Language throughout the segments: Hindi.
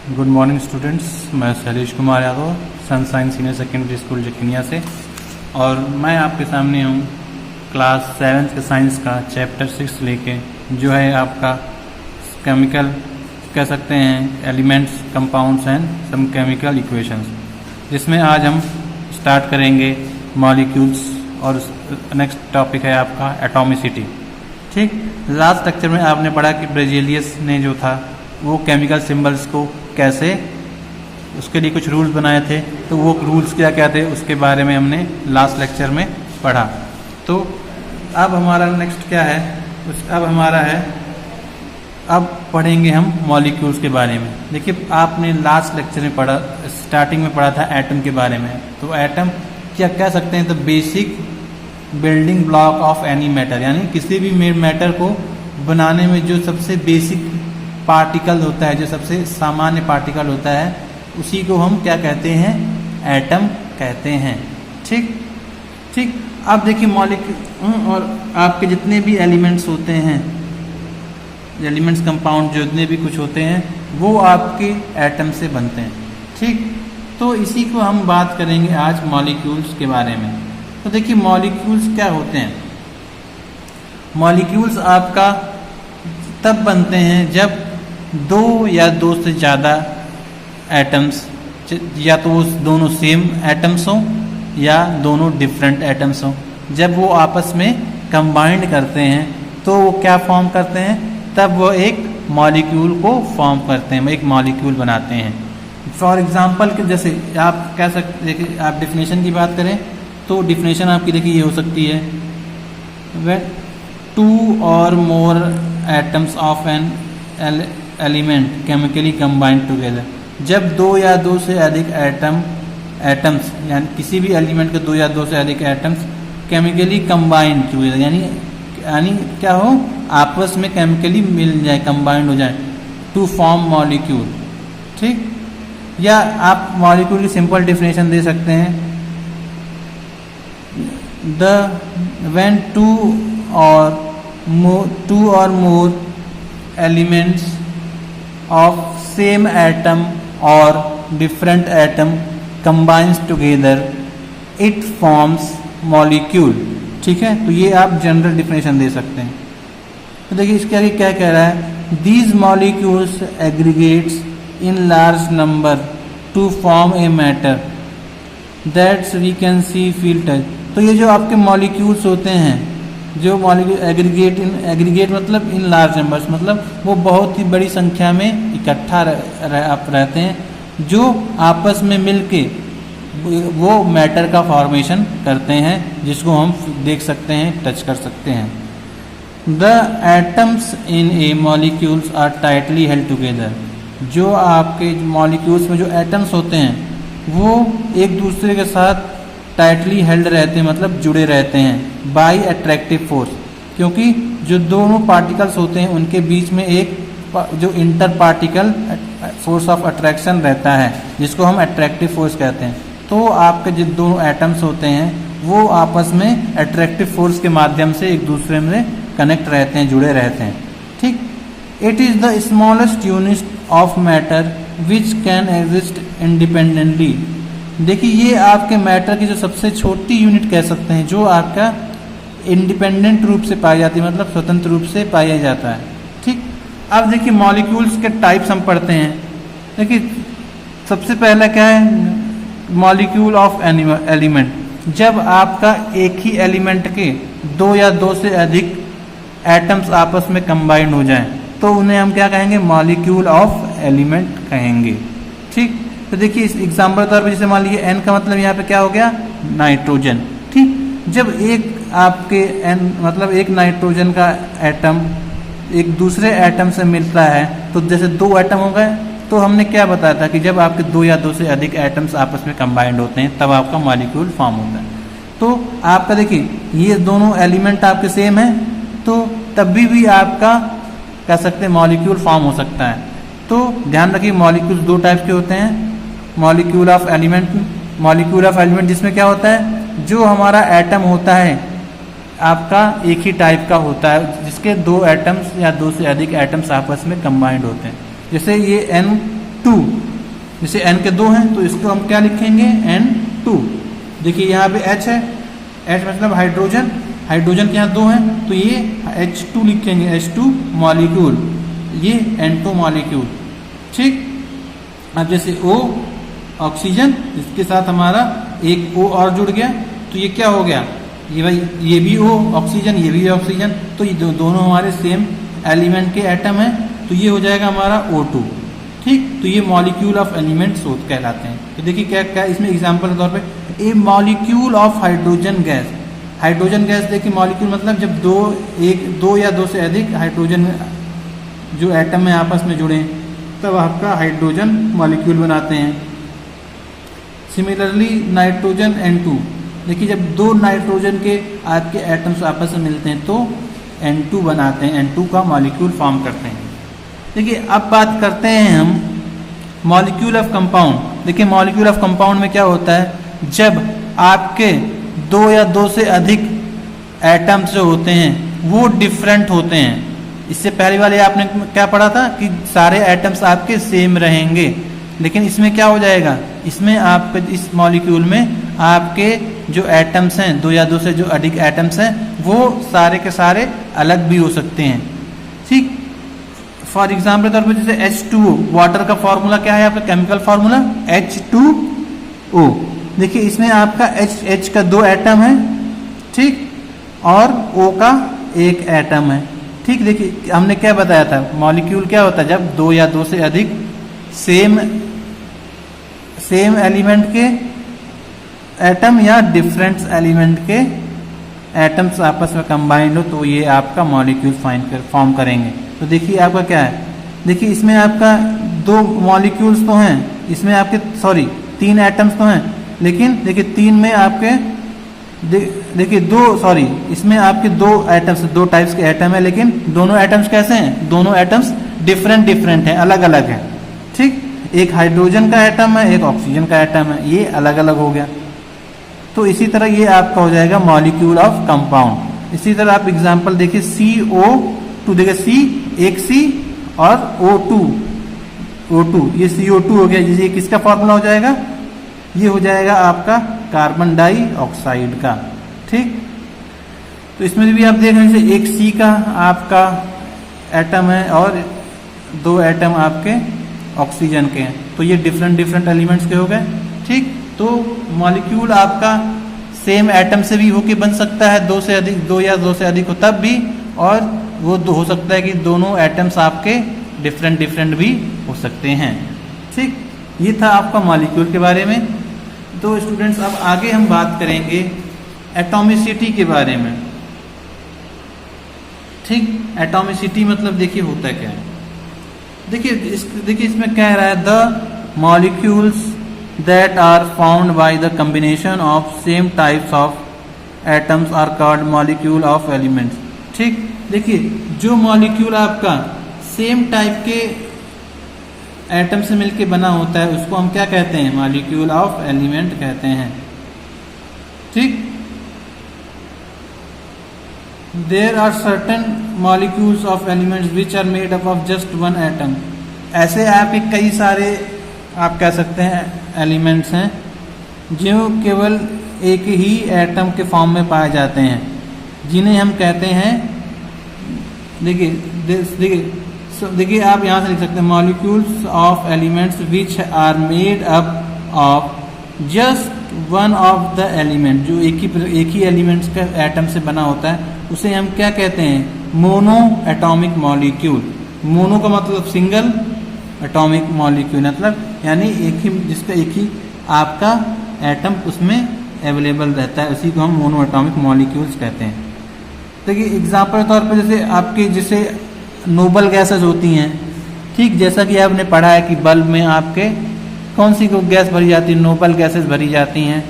गुड मॉर्निंग स्टूडेंट्स, मैं Shailesh Kumar Yadav sunshine senior secondary school Jakhania से, और मैं आपके सामने हूँ क्लास 7 के साइंस का चैप्टर 6 लेके, जो है आपका केमिकल कह सकते हैं elements, compounds and some chemical equations, जिसमें आज हम स्टार्ट करेंगे मॉलिक्यूल्स और नेक्स्ट टॉपिक है आपका एटॉमिसिटी। ठीक, लास्ट लेक्चर में आपने पढ़ा कि ब्रेजेलियस ने जो था वो केमिकल सिंबल्स को कैसे, उसके लिए कुछ रूल्स बनाए थे, तो वो रूल्स क्या क्या थे उसके बारे में हमने लास्ट लेक्चर में पढ़ा। तो अब हमारा नेक्स्ट क्या है, अब हमारा है, अब पढ़ेंगे हम मॉलिक्यूल्स के बारे में। देखिए, आपने लास्ट लेक्चर में पढ़ा, स्टार्टिंग में पढ़ा था एटम के बारे में। तो एटम क्या कह सकते हैं, तो basic building block of any matter, यानी किसी भी मैटर को बनाने में जो सबसे बेसिक पार्टिकल होता है, जो सबसे सामान्य पार्टिकल होता है, उसी को हम क्या कहते हैं, एटम कहते हैं। ठीक ठीक, अब देखिए मॉलिक्यूल और आपके जितने भी एलिमेंट्स होते हैं, एलिमेंट्स कंपाउंड जितने भी कुछ होते हैं, वो आपके एटम से बनते हैं। ठीक, तो इसी को हम बात करेंगे आज मॉलिक्यूल्स के बारे में। तो देखिए मॉलिक्यूल्स क्या होते हैं। मॉलिक्यूल्स आपका तब बनते हैं जब दो या दो से ज़्यादा एटम्स, या तो वो दोनों सेम एटम्स हों या दोनों डिफरेंट एटम्स हों, जब वो आपस में कंबाइंड करते हैं तो वो क्या फॉर्म करते हैं, तब वो एक मॉलिक्यूल को फॉर्म करते हैं, एक मॉलिक्यूल बनाते हैं। फॉर एग्जांपल कि जैसे आप कह सकते, देखिए आप डिफिनेशन की बात करें तो डिफिनेशन आपकी देखिए ये हो सकती है, व्हेन टू और मोर atoms of an element chemically combined together, जब दो या दो से अधिक एटम्स यानी किसी भी एलिमेंट के दो या दो से अधिक एटम्स केमिकली कंबाइंड टुगेदर, यानी क्या हो, आपस में केमिकली मिल जाए, कंबाइंड हो जाए, टू फॉर्म मॉलिक्यूल। ठीक, या आप मॉलिक्यूल की सिंपल डिफिनेशन दे सकते हैं, when two or more elements of same atom or different atom combines together it forms molecule। ठीक है, तो ये आप जनरल डिफिनेशन दे सकते हैं। तो देखिए इसके आगे क्या कह रहा है, these molecules aggregates in large number to form a matter that we can see, feel, touch। तो ये जो आपके मॉलिक्यूल्स होते हैं, जो मॉलिक्यूल एग्रीगेट मतलब इन लार्ज नंबर्स, मतलब वो बहुत ही बड़ी संख्या में इकट्ठा रहते हैं, जो आपस में मिलके वो मैटर का फॉर्मेशन करते हैं, जिसको हम देख सकते हैं, टच कर सकते हैं। The atoms in a molecules are tightly held together, जो आपके मॉलिक्यूल्स में जो एटम्स होते हैं वो एक दूसरे के साथ टाइटली हेल्ड रहते हैं, मतलब जुड़े रहते हैं, बाय अट्रैक्टिव फोर्स, क्योंकि जो दोनों पार्टिकल्स होते हैं उनके बीच में एक जो inter particle force of attraction रहता है, जिसको हम अट्रैक्टिव फोर्स कहते हैं। तो आपके जो दोनों एटम्स होते हैं वो आपस में अट्रैक्टिव फोर्स के माध्यम से एक दूसरे में कनेक्ट रहते हैं, जुड़े रहते हैं। ठीक, it is the smallest unit of matter which can exist independently. देखिए ये आपके मैटर की जो सबसे छोटी यूनिट कह सकते हैं, जो आपका इंडिपेंडेंट रूप से पाई जाती है, मतलब स्वतंत्र रूप से पाया जाता है। ठीक, अब देखिए मॉलिक्यूल्स के टाइप्स हम पढ़ते हैं। देखिए सबसे पहला क्या है, मॉलिक्यूल ऑफ एलिमेंट, जब आपका एक ही एलिमेंट के दो या दो से अधिक एटम्स आपस में कंबाइंड हो जाएं, तो उन्हें हम क्या कहेंगे, मॉलिक्यूल ऑफ एलिमेंट कहेंगे। ठीक, तो देखिए इस एग्जाम्पल के तौर पर जैसे मान लीजिए एन का मतलब यहाँ पे क्या हो गया, नाइट्रोजन। ठीक, जब एक आपके एन मतलब एक नाइट्रोजन का एटम एक दूसरे एटम से मिलता है, तो जैसे दो एटम हो गए, तो हमने क्या बताया था कि जब आपके दो या दो से अधिक एटम्स आपस में कंबाइंड होते हैं तब आपका मॉलिक्यूल फॉर्म होता है। तो आपका देखिए ये दोनों एलिमेंट आपके सेम है, तो तभी भी आपका कह सकते हैं मॉलिक्यूल फॉर्म हो सकता है। तो ध्यान रखिए मॉलिक्यूल दो टाइप के होते हैं, मॉलिक्यूल ऑफ एलिमेंट जिसमें क्या होता है, जो हमारा एटम होता है आपका एक ही टाइप का होता है, जिसके दो एटम्स या दो से अधिक एटम्स आपस में कंबाइंड होते हैं। जैसे ये N 2, जैसे N के 2 हैं तो इसको हम क्या लिखेंगे N2। देखिए यहाँ पे H है, H मतलब हाइड्रोजन, हाइड्रोजन के यहाँ 2 हैं तो ये H2 लिखेंगे, H2 मॉलिक्यूल, ये N2 मॉलिक्यूल। ठीक, अब जैसे O ऑक्सीजन, इसके साथ हमारा एक O और जुड़ गया तो ये क्या हो गया, ये भाई ये भी O ऑक्सीजन, ये भी ऑक्सीजन, तो ये दोनों हमारे सेम एलिमेंट के एटम हैं तो ये हो जाएगा हमारा O2। ठीक, तो ये मॉलिक्यूल ऑफ एलिमेंट्स कहलाते हैं। तो देखिए क्या क्या इसमें एग्जांपल के तौर पे, a molecule of hydrogen gas, hydrogen gas देखिए मॉलिक्यूल मतलब जब दो या दो से अधिक हाइड्रोजन जो एटम है आपस में जुड़े तब आपका हाइड्रोजन मॉलिक्यूल बनाते हैं। सिमिलरली नाइट्रोजन N2, देखिए जब दो नाइट्रोजन के आपके एटम्स आपस में मिलते हैं तो N2 बनाते हैं, N2 का मॉलिक्यूल फॉर्म करते हैं। देखिए अब बात करते हैं हम मॉलिक्यूल ऑफ कंपाउंड। देखिए मॉलिक्यूल ऑफ कंपाउंड में क्या होता है, जब आपके दो या दो से अधिक एटम्स जो होते हैं वो डिफरेंट होते हैं। इससे पहले वाले आपने क्या पढ़ा था कि सारे एटम्स आपके सेम रहेंगे, लेकिन इसमें क्या हो जाएगा, इसमें आपके इस मॉलिक्यूल में आपके जो एटम्स हैं, दो या दो से जो अधिक एटम्स हैं वो सारे के सारे अलग भी हो सकते हैं। ठीक, फॉर एग्जाम्पल तौर पर जैसे H2O, वाटर का फॉर्मूला क्या है आपका, केमिकल फॉर्मूला H2O। देखिए इसमें आपका H का 2 एटम है, ठीक, और O का 1 एटम है। ठीक, देखिए हमने क्या बताया था, मॉलिक्यूल क्या होता है, जब दो या दो से अधिक सेम एलिमेंट के एटम या डिफरेंट एलिमेंट के एटम्स आपस में कंबाइंड हो तो ये आपका मॉलिक्यूल फॉर्म करेंगे। तो देखिए आपका क्या है, देखिए इसमें आपका 2 मॉलिक्यूल्स तो हैं, इसमें आपके 3 एटम्स तो हैं, लेकिन देखिए 3 में आपके देखिए इसमें आपके 2 एटम्स, 2 टाइप्स के एटम है, लेकिन दोनों एटम्स कैसे हैं, दोनों एटम्स डिफरेंट हैं, अलग अलग हैं। ठीक, एक हाइड्रोजन का एटम है, एक ऑक्सीजन का एटम है, ये अलग अलग हो गया। तो इसी तरह ये आपका हो जाएगा मॉलिक्यूल ऑफ कंपाउंड। इसी तरह आप एग्जांपल देखिए CO2, देखिए एक C और O2, ये CO2 हो गया, ये किसका फॉर्मूला हो जाएगा, ये हो जाएगा आपका कार्बन डाइऑक्साइड का। ठीक, तो इसमें भी आप देख रहे हैं एक C का आपका एटम है और 2 एटम आपके ऑक्सीजन के हैं, तो ये डिफरेंट एलिमेंट्स के हो गए। ठीक, तो मॉलिक्यूल आपका सेम एटम से भी होके बन सकता है, 2 या 2 से अधिक हो तब भी, और वो हो सकता है कि दोनों एटम्स आपके डिफरेंट भी हो सकते हैं। ठीक, ये था आपका मॉलिक्यूल के बारे में। तो स्टूडेंट्स अब आगे हम बात करेंगे एटॉमिसिटी के बारे में। ठीक, एटॉमिसिटी मतलब देखिए होता क्या है, देखिए इसमें कह रहा है the molecules that are found by the combination of same types of atoms are called molecule of elements. ठीक, देखिए जो मॉलिक्यूल आपका सेम टाइप के एटम से मिलके बना होता है उसको हम क्या कहते हैं, मॉलिक्यूल ऑफ एलिमेंट कहते हैं। ठीक, there are certain molecules of elements which are made up of just 1 atom. ऐसे आपके कई सारे आप कह सकते हैं एलिमेंट्स हैं जो केवल एक ही एटम के फॉर्म में पाए जाते हैं, जिन्हें हम कहते हैं, देखिए आप यहाँ से लिख सकते हैं molecules of elements which are made up of just 1 of the element, जो एक ही एलिमेंट्स का एटम से बना होता है उसे हम क्या कहते हैं, मोनो एटॉमिक मॉलिक्यूल। मोनो का मतलब सिंगल, एटॉमिक मॉलिक्यूल मतलब यानी जिसका एक ही आपका एटम उसमें अवेलेबल रहता है, उसी को हम मोनो एटॉमिक मॉलिक्यूल्स कहते हैं। देखिए एग्जाम्पल के तौर पर जैसे आपके जैसे नोबल गैसेस होती हैं। ठीक, जैसा कि आपने पढ़ा है कि बल्ब में आपके कौन सी गैस भरी जाती है, नोबल गैसेस भरी जाती हैं।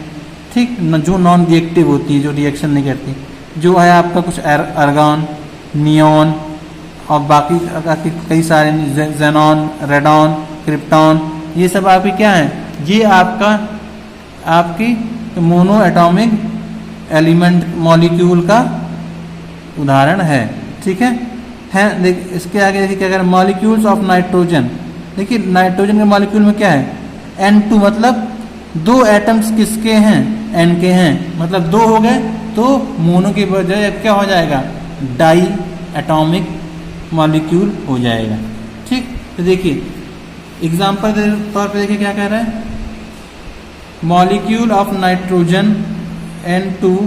ठीक, जो नॉन रिएक्टिव होती है, जो रिएक्शन नहीं करती, जो है आपका कुछ आर्गन, नियॉन और बाकी कई सारे जेनॉन, रेडॉन, क्रिप्टॉन, ये सब आपकी क्या है, ये आपकी मोनो एटॉमिक एलिमेंट मॉलिक्यूल का उदाहरण है। ठीक है, इसके आगे देखिए क्या करें, मॉलिक्यूल्स ऑफ नाइट्रोजन। देखिए नाइट्रोजन के मॉलिक्यूल में क्या है, N2 मतलब 2 एटम्स किसके हैं, N के हैं, मतलब 2 हो गए, तो मोनो की बजाय क्या हो जाएगा, डाई एटॉमिक मॉलिक्यूल हो जाएगा। ठीक, तो देखिए एग्जाम्पल के तौर पे देखिए क्या कह रहा है, molecule of nitrogen N2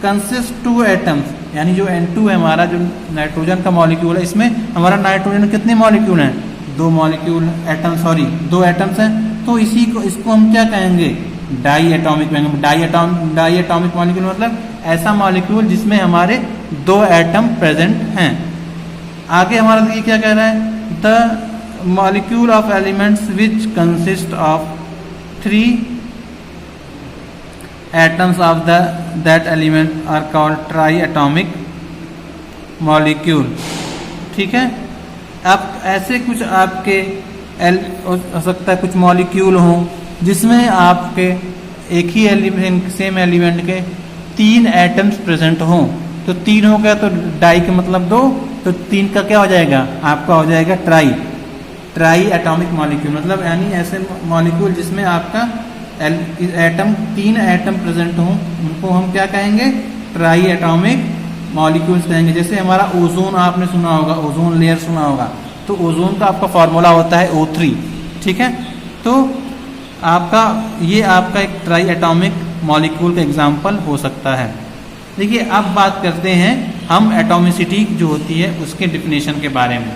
consist 2 atoms, यानी जो N2 है हमारा जो नाइट्रोजन का मॉलिक्यूल है, इसमें हमारा नाइट्रोजन कितने मॉलिक्यूल हैं, 2 मॉलिक्यूल एटम, सॉरी 2 एटम्स हैं, तो इसको हम क्या कहेंगे, डाई एटॉमिक कहेंगे। डाई एटॉमिक मॉलिक्यूल मतलब ऐसा मॉलिक्यूल जिसमें हमारे 2 एटम प्रेजेंट हैं। आगे हमारा देखिए क्या कह रहा है, the molecule of elements which consist of 3 atoms of that element are called triatomic molecule। ठीक है, अब ऐसे कुछ आपके हो सकता है कुछ मॉलिक्यूल हों जिसमें आपके एक ही एलिमेंट, सेम एलिमेंट के 3 एटम्स प्रेजेंट हों, तो 3 हो गया तो डाई के मतलब 2, तो 3 का क्या हो जाएगा, आपका हो जाएगा ट्राई एटॉमिक मॉलिक्यूल, मतलब यानी ऐसे मॉलिक्यूल जिसमें आपका एटम 3 एटम प्रेजेंट हों, उनको हम क्या कहेंगे, ट्राई एटॉमिक मॉलिक्यूल्स कहेंगे। जैसे हमारा ओजोन आपने सुना होगा, ओजोन लेयर सुना होगा, तो ओजोन का आपका फॉर्मूला होता है O3। ठीक है, तो आपका ये आपका एक ट्राई एटॉमिक मॉलिक्यूल का एग्जाम्पल हो सकता है। देखिए अब बात करते हैं हम एटॉमिसिटी जो होती है उसके डिफिनेशन के बारे में।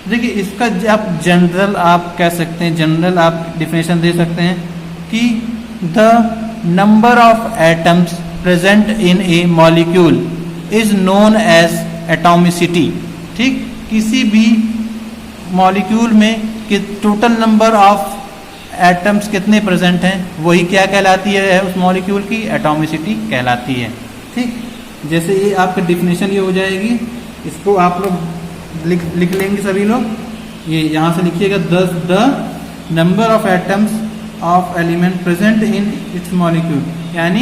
देखिए इसका आप जनरल आप कह सकते हैं, जनरल आप डिफिनेशन दे सकते हैं कि the number of atoms present in a molecule is known as atomicity. ठीक, किसी भी मॉलिक्यूल में कि टोटल नंबर ऑफ एटम्स कितने प्रेजेंट हैं वही क्या कहलाती है, उस मॉलिक्यूल की एटॉमिसिटी कहलाती है। ठीक, जैसे ये आपका डिफिनेशन ये हो जाएगी, इसको आप लोग लिख लेंगे सभी लोग, ये यहाँ से लिखिएगा, the number of atoms of element present in its molecule, यानी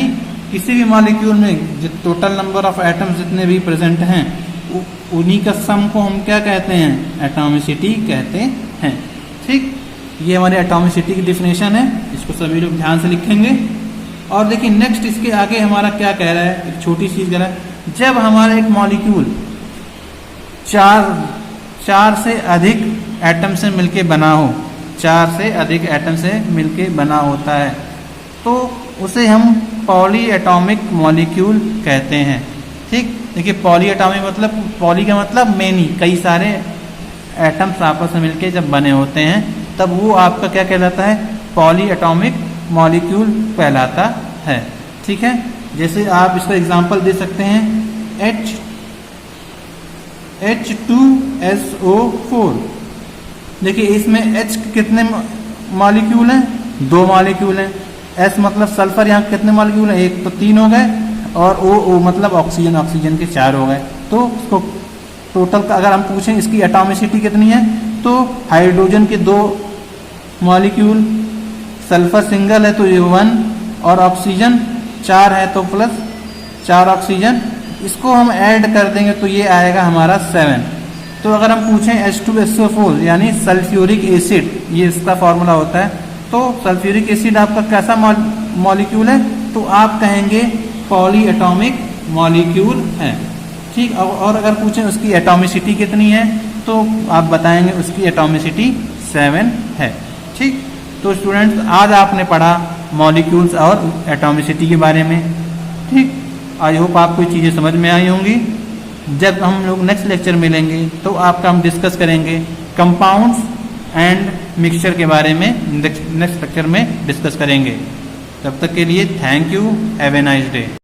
किसी भी मॉलिक्यूल में जो टोटल नंबर ऑफ एटम्स जितने भी प्रेजेंट हैं उन्हीं का सम को हम क्या कहते हैं, एटॉमिसिटी कहते हैं। ठीक, ये हमारे एटॉमिसिटी की डिफिनेशन है, इसको सभी लोग ध्यान से लिखेंगे। और देखिए नेक्स्ट इसके आगे हमारा क्या कह रहा है, एक छोटी चीज कह रहा है, जब हमारा एक मॉलिक्यूल 4 से अधिक एटम से मिलके बना हो, 4 से अधिक एटम से मिलके बना होता है, तो उसे हम पॉली एटॉमिक मॉलिक्यूल कहते हैं। ठीक, देखिए पॉली एटॉमिक मतलब, पॉली का मतलब मेनी, कई सारे एटम्स आपस में मिलके जब बने होते हैं तब वो आपका क्या कहलाता है, पॉली एटॉमिक मॉलिक्यूल कहलाता है। ठीक है, जैसे आप इसका एग्जांपल दे सकते हैं, H2SO4। देखिए इसमें H कितने मॉलिक्यूल हैं, 2 मॉलिक्यूल हैं। S मतलब सल्फर, यहाँ कितने मॉलिक्यूल हैं, 1 तो 3 हो गए, और O मतलब ऑक्सीजन, ऑक्सीजन के 4 हो गए। तो इसको टोटल का अगर हम पूछें इसकी एटॉमिसिटी कितनी है, तो हाइड्रोजन के 2 मॉलिक्यूल, सल्फर सिंगल है तो ये 1, और ऑक्सीजन 4 है तो प्लस 4 ऑक्सीजन, इसको हम ऐड कर देंगे तो ये आएगा हमारा 7। तो अगर हम पूछें H2SO4 यानी सल्फ्यूरिक एसिड, ये इसका फॉर्मूला होता है, तो सल्फ्यूरिक एसिड आपका कैसा मॉलिक्यूल है, तो आप कहेंगे पॉली एटॉमिक मॉलिक्यूल है। ठीक, और अगर पूछें उसकी एटॉमिसिटी कितनी है, तो आप बताएंगे उसकी एटॉमिसिटी 7 है। ठीक, तो स्टूडेंट्स आज आपने पढ़ा मॉलिक्यूल्स और एटॉमिसिटी के बारे में। ठीक, आई होप आपको चीज़ें समझ में आई होंगी। जब हम लोग नेक्स्ट लेक्चर मिलेंगे तो आपका हम डिस्कस करेंगे कंपाउंड्स एंड मिक्सचर के बारे में, नेक्स्ट लेक्चर में डिस्कस करेंगे। तब तक के लिए thank you, have a nice day.